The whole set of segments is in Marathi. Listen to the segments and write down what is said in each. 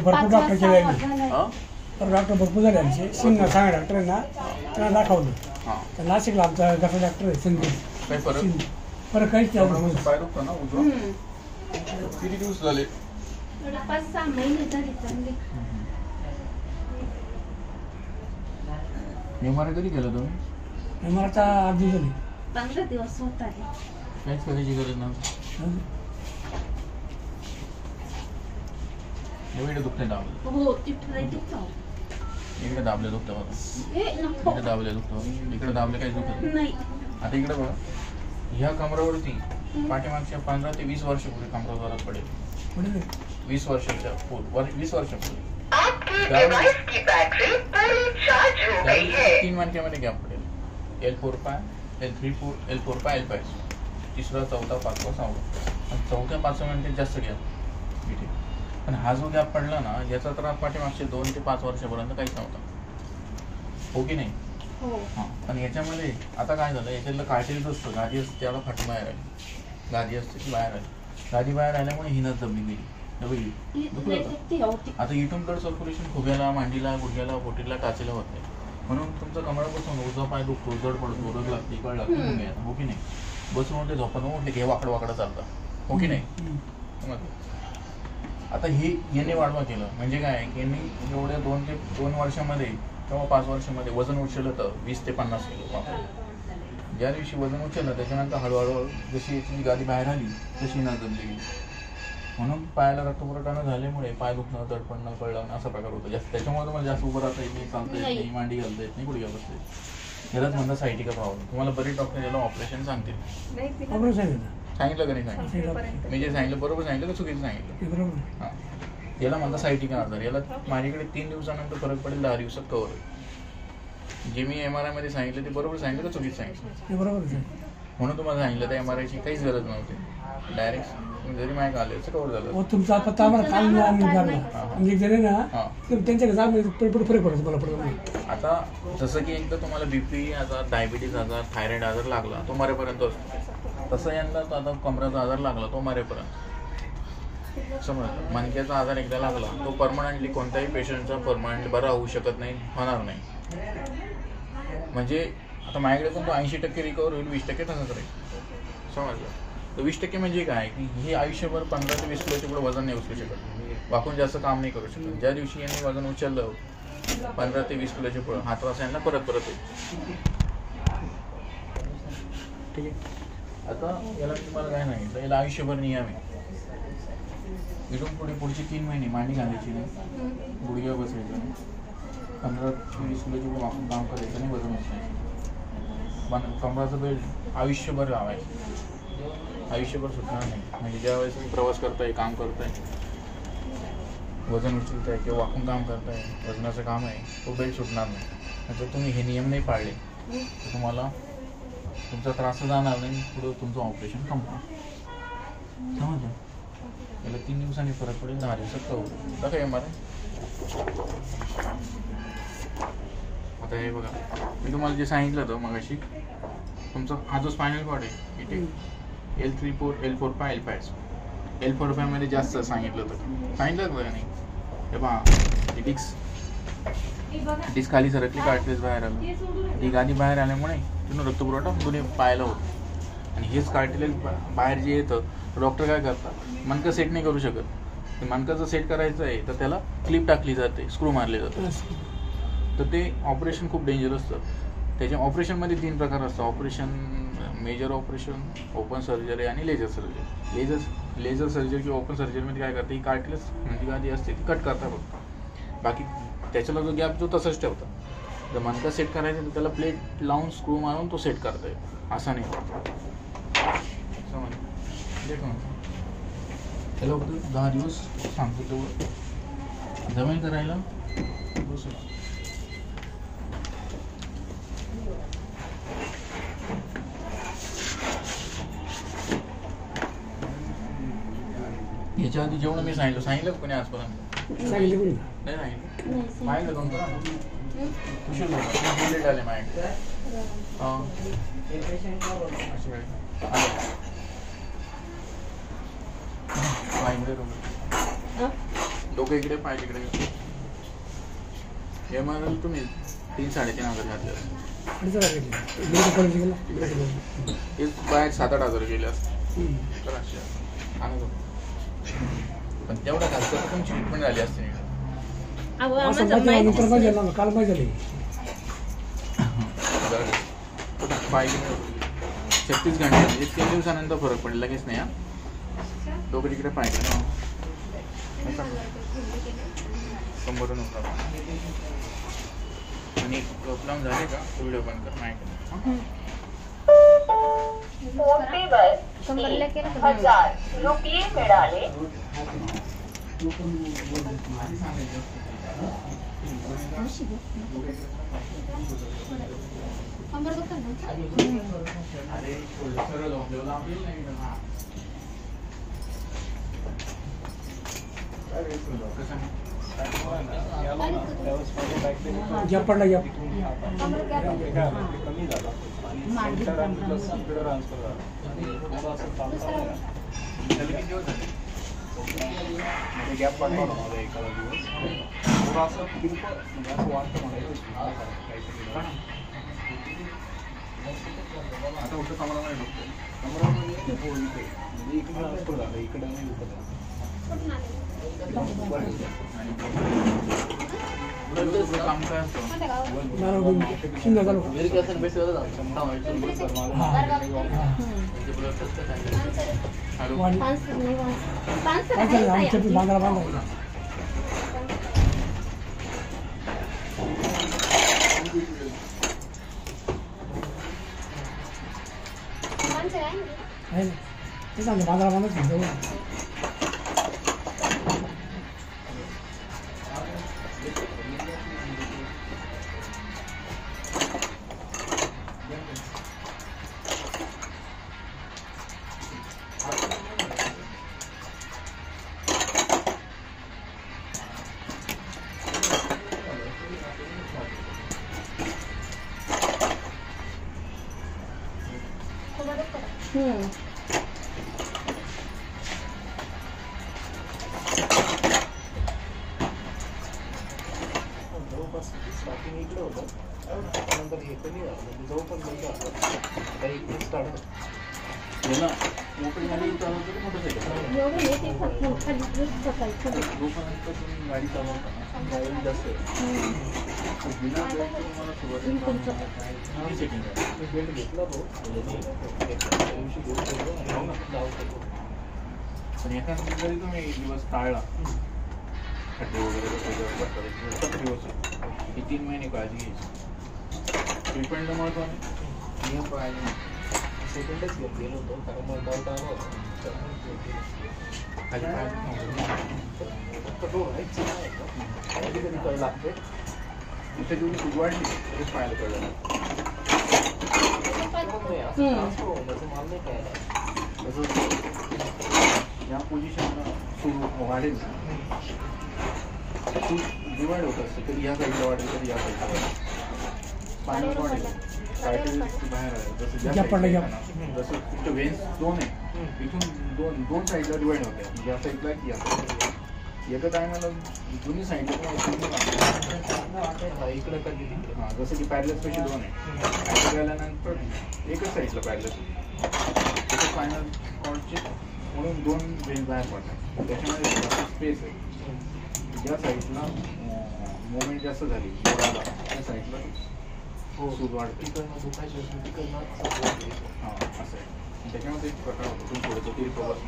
भरपूर डॉक्टर केले हां डॉक्टर भरपूर झाले आमचे सिंग सांगा डॉक्टरांना त्यांना दाखवलं हां तर नाशिकला आमचा गटा डॉक्टर आहे संदीप काय फरक फरक काहीच नाही कमरेमध्ये पाय दुखतो ना उजवा किती दिवस झाले 5-6 महिने झाले चांगले एमआरआय कधी केलं तुम्ही मला आता 8 दिवस झाले 15 दिवस होत आले काहीच करायची गरज नाही एवढे दुखते दाबले हो तिथे दुखतो इकडे दाबले दुखतं बघा ए नको इकडे दाबले दुखतं इकडे दाबले काही दुखत नाही. नाही आता इकडे बघा ह्या कमरावरती पाठीमागच्या 15 ते 20 वर्षापूर्वी कमरा जोरात पडेल पुढे 20 वर्षाच्या 20 वर्षापूर्वी तीन मणक्यामध्ये गॅप पडेल L4 पाय L4 पाय L5 तिसरा चौथा पाचवा सहावा आणि चौथ्या पाचव्या मणक्यात जास्त गॅप इथे पण हा जो गॅप पडला ना याचा त्रास पाठीमागचे 2 ते 5 वर्षापर्यंत काहीच नव्हता हो की नाही हो हां पण याच्यामध्ये आता काय झालं याच्यातलं कार्टेज असतं गादी असते त्याला फाटून बाहेर आली गादी असते ती बाहेर आली गादी बाहेर आल्यामुळे हिनच दबली गेली आता इथून ब्लड सर्क्युलेशन खुब्याला मांडीला गुडघ्याला बोटीला टाचेला होत नाही म्हणून तुमचं कमळापासून उजवा पाय दुखतो जड पडतो रग लागते कळ लागते हो की नाही बसून उठले झोपत उठले की हे वाकडं वाकडं चालतं हो की नाही आता हे याने वाढवा केलं म्हणजे काय की यांनी एवढ्या 2 वर्षामध्ये किंवा 5 वर्षामध्ये वजन उचललं तर 20 ते 50 किलो ज्या दिवशी वजन उचललं त्याच्यानंतर हळूहळू जशी याची गादी बाहेर आली तशी न जमली गेली म्हणून पायाला रक्तपुरवठा न झाल्यामुळे पाय दुखणं दडपणं कळलं असा प्रकार होतो जास्त त्याच्यामुळे तुम्हाला जास्त उभं राहता येत नाही चालता येत नाही मांडी घालता येत नाही गुडघ्या बसता येत यालाच म्हणतात सायटिका प्रॉब्लेम तुम्हाला बरेच डॉक्टर याला ऑपरेशन सांगतील सांगितलं का नाही सांगितलं मी जे सांगितलं बरोबर सांगितलं का चुकीचं सांगितलं हां याला म्हणतात सायटिका आजार याला माझ्याकडे 3 दिवसानंतर फरक पडेल 10 दिवसात कवर होईल जे मी MRI मध्ये सांगितलं ते बरोबर सांगितलं का चुकीचं सांगितलं बरोबर म्हणून तुम्हाला सांगितलं त्या MRI ची काहीच गरज नव्हती डायरेक्ट जरी माय आले कवर झालं तुमचा पत्ता आम्हाला काल म्हणजे गेले ना त्यांच्या फरक पडतो मला पडतो आता जसं की एकदा तुम्हाला BP आजार डायबिटीज आजार थायरॉइड आजार लागला तो मरेपर्यंत असतो तसं यांना आता कमरेचा आजार लागला तो मरेपर्यंत समज मणक्याचा आजार एकदा लागला तो परमनंटली कोणत्याही पेशंटचा परमनंटली बरा होऊ शकत नाही होणार नाही म्हणजे आता माझ्याकडे पण तो 80% रिकवर होईल 20% तसंच राहील समजलं तर 20% म्हणजे काय की हे आयुष्यभर 15 ते 20 किलोच्या पुढे वजन नाही उचलू शकत वाकून जास्त काम नाही करू शकत ज्या दिवशी यांनी वजन उचललं 15 ते 20 किलोच्या पुढे हा त्रास यांना परत येईल ठीक आहे आता याला तुम्हाला काय नाही तर याला आयुष्यभर नियम आहे इथून पुढचे 3 महिने मांडी घालायची नाही गुडघ्यावर बसायचं 15 ते 20 किलोच्या पुढे वाकून काम करायचं नाही वजन उचलायचं कमराचं बेल्ट आयुष्यभर लावायचं आयुष्यभर सुटणार नाही म्हणजे ज्या वेळेस तुम्ही प्रवास करताय काम करताय वजन उचलताय किंवा वाकून काम करताय वजनाचं काम आहे तो बेल्ट सुटणार नाही जर तुम्ही हे नियम नाही पाळले तर तुम्हाला तुमचा त्रास जाणार नाही पुढं तुमचं ऑपरेशन संपणार समजलं याला 3 दिवसांनी फरक पडेल 10 दिवसात कवर आता काय MRI आता हे बघा मी तुम्हाला जे सांगितलं होतं मगाशी तुमचा हा जो स्पायनल कॉर्ड आहे इथे L4 पाय L5 मध्ये जास्त सांगितलं होतं बघा नाही हे पहा डिस्क खाली सरकली कार्टेज बाहेर आलं ही गादी बाहेर आल्यामुळे तिथून रक्तपुरवठा दोन्ही पायाला होतो आणि हेच कार्टिलेज बाहेर जे येतं डॉक्टर काय करतात मणकं सेट नाही करू शकत मणकं जर सेट करायचं आहे तर त्याला क्लिप टाकली जाते स्क्रू मारले जाते तर ते ऑपरेशन खूप डेंजर असतं त्याच्या ऑपरेशनमध्ये 3 प्रकार असतात operation major operation open surgery आणि लेझर सर्जरी लेझर सर्जरी किंवा ओपन सर्जरीमध्ये काय करते ही कार्टिलेज म्हणजे गादी असते ती कट करता फक्त बाकी त्याच्याला जो गॅप जो तसंच ठेवतात जर मणका सेट करायचं तर त्याला प्लेट लावून स्क्रू मारून तो सेट करता येईल असा नाही समज त्याला फक्त 10 दिवस सांगतो तेवढं जमेल करायला बसू याच्या आधी जेवढं मी सांगितलं कोणी आजपर्यंत सांगितलं नाही सांगितलं माहिती तुमचं कुशल बुलेट आले माझ्याकडे डोकं इकडे पाय तिकडे. MRI तुम्ही 3-3.5 घातले हेच बाहेर 7-8 हजार गेले असते. पण तेवढा खर्च तुमची ट्रीटमेंट झाली असते. काल माहिती झाली 36 घंटे 3 दिवसानंतर फरक पडला लगेच नाही. डोकं तिकडे पाहिजे ना कंबरून होता. आणि प्रॉब्लेम झाले का व्हिडिओ बंद कर नाही. कंबरला केलं 1000 रुपये मिळाले. कंबर दुखतं ना? अरे सरळ झोपलेला आपल्याला नाही ना. गॅप पडला गॅप कंबर गॅप कमी झाला सेंटर आणि प्लस इकडे ट्रान्सफर झाला. म्हणजे गॅप पडला होता माझा एखादा दिवस थोडा असं किरकोळ म्हणजे असं वाटतं मला काहीतरी आता उठं कमरा नाही दुखतं. कमरामध्ये हो इथे म्हणजे इकडे ट्रान्सफर झालं इकडे नाही दुखत. काम काय असतं शिंदा चालू बांधायला बांधायला आहे ना ते सांगतो बांधायला बांधायचं. जवळपास स्टार्टिंग इकडे होतं त्यानंतर हे कमी झालं म्हणजे जवळपास बंद असतं आता इकडे स्टार्ट होतं. याला मोपेडमध्ये चालवतो की मोटरसायकल एवढं हे ते खाली सकाळी जोपर्यंत तुम्ही गाडी चालवता ना ड्रायव्हिंग जास्त आहे. बिना ब्रेक तुम्हाला सुरुवातीला सेटिंग आहे. मी बेल्ट घेतला तो त्या दिवशी घेऊन गेलो आणि जाऊ शकतो. पण एखादा जरी तुम्ही एक दिवस टाळला खड्डे वगैरे दिवस ही 3 महिने काळजी घ्यायची. ट्रीटमेंट महत्त्वाने नियम पाळायचे. सेकंडच घेऊन गेलो होतो कारण मला डाऊट आला होता खाली पाय फक्त डोर आहे कधी कधी कळ लागते. इथे जेवढी सूज वाढली तरीच पाहायला कळलं. ट्रान्सफर होण्याचं मला नाही कळलं. तसंच या पोझिशनला सूज वाढेल ना सूज डिवाइड होत असते. कधी या साईडला वाढेल कधी या साईडला वाढेल. पाण्यात वाढेल काहीतरी बाहेर आहे. जसं ज्या साईडला ना जसं तुमच्या वेन्स 2 आहे इथून दोन साईडला डिवाइड होते. या साईडला की या साईडला एका टायमाला दोन्ही साईडला इकडे कधी तिकडे हां जसं की पॅरलेस पेशी 2 आहे. ॲक्टर गेल्यानंतर एकच साईडला पॅरलेस त्याचं फायनल कॉर्डचे म्हणून 2 वेन्स बाहेर पडतात. त्याच्यामध्ये स्पेस आहे. ज्या साईडला मुवमेंट जास्त झाली बोर्डाला त्या साईडला हो सूज वाढते. तिकडनं दुखायची असेल तिकडनं हां असं आहे. त्याच्यामध्ये एक प्रकार होतो तुम्ही थोडंसं तरी प्रवास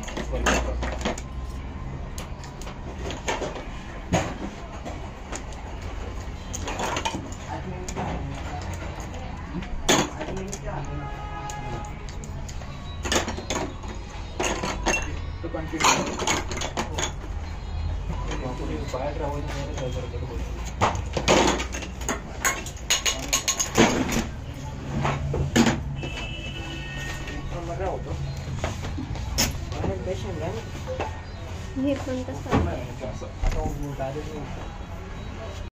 बाहेर ट्रॅव्हलिंग गडबड होती. काय होतं पेशंट हे पण कसं आता डायरेक्ट